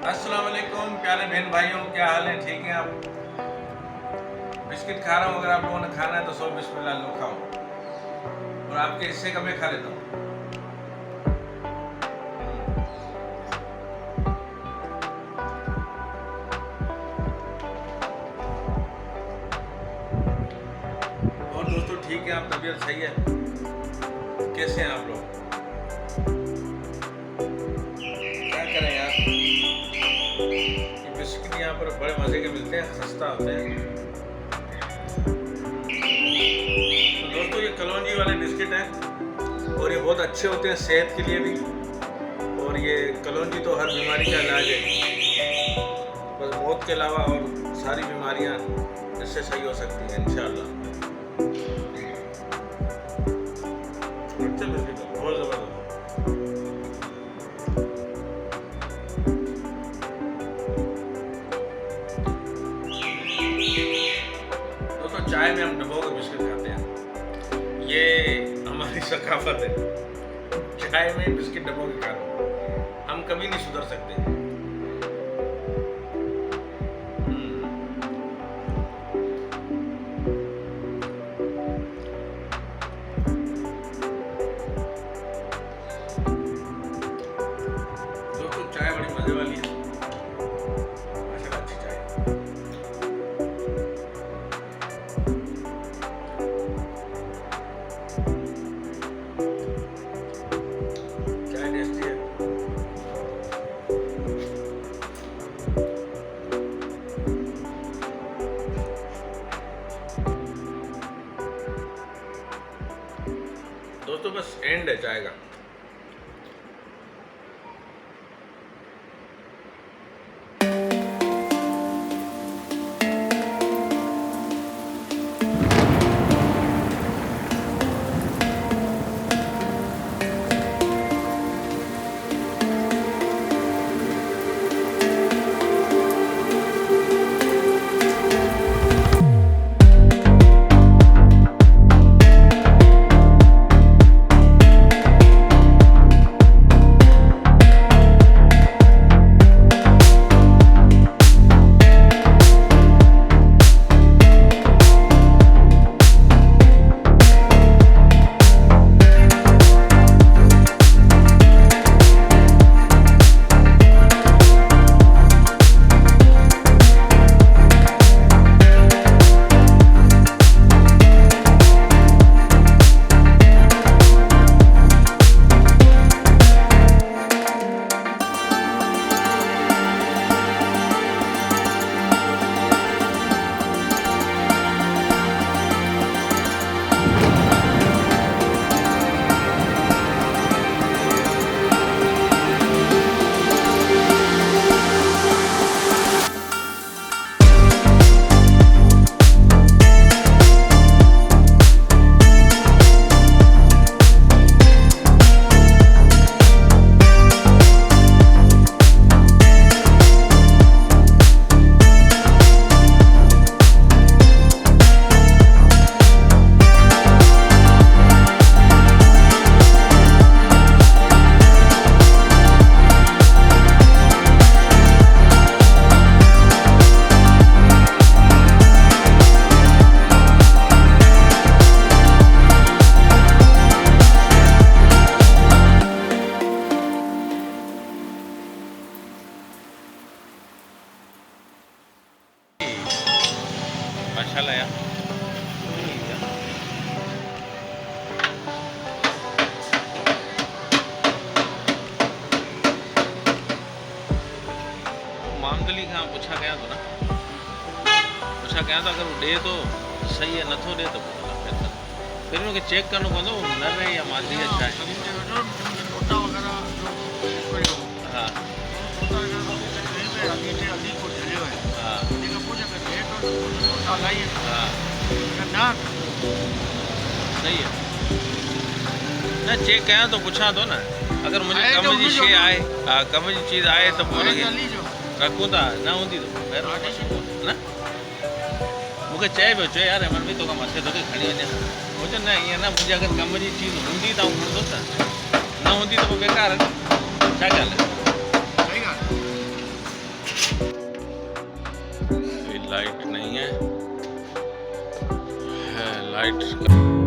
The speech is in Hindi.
अस्सलाम वालेकुम प्यारे बहन भाइयों, क्या हाल है? ठीक है आप? बिस्किट खा रहा हूँ। अगर आप लोगों ने खाना है तो सौ बिस्मिल्लाह लो खाओ, और आपके हिस्से का मैं खा लेता हूँ। और दोस्तों ठीक है, आप तबीयत सही है? कैसे हैं आप लोग? क्या करें यार, ये बिस्किट यहाँ पर बड़े मज़े के मिलते हैं, सस्ता होते हैं। तो दोस्तों ये कलौंजी वाले बिस्किट हैं और ये बहुत अच्छे होते हैं सेहत के लिए भी। और ये कलौंजी तो हर बीमारी का इलाज है, बस मौत के अलावा और सारी बीमारियां इससे सही हो सकती हैं इंशाल्लाह। अच्छे बिस्किट हैं, बहुत ज़बरदस्त। दोस्तों चाय में हम डब्बों के बिस्किट खाते हैं, ये हमारी सकाफत है। चाय में बिस्किट डब्बों के खा रहे हैं, हम कभी नहीं सुधर सकते। दोस्तों चाय बड़ी मजे वाली है, माशाल्लाह अच्छी चाय है। चाय टेस्टी है। दोस्तों बस एंड है चाय का। माशाल्लाह यार, मामदली खां पुछा कयां थो न, पुछा कयां थो अगर वो ॾे तो सही है, नथो ॾे तो फिर उनखे चेक करणो पवंदो न रहे या मादी है छा आहे। हा हाँ सही है न, चेक कयां तो पुछां थो न, अगर मुंहिंजे कम जी शइ आहे, हा कम जी चीज़ आहे त पोइ रखूं था, न हूंदी त न मूंखे चए पियो, चए यार हेमन भाई तोखां मथे तोखे खणी वञे, मुंहिंजो न ईअं न, मुंहिंजी अगरि कम जी चीज़ हूंदी त आउं खणंदुसि न, न हूंदी त पोइ बेकार आहे, छा ॻाल्हि आहे। लाइट नहीं है, लाइट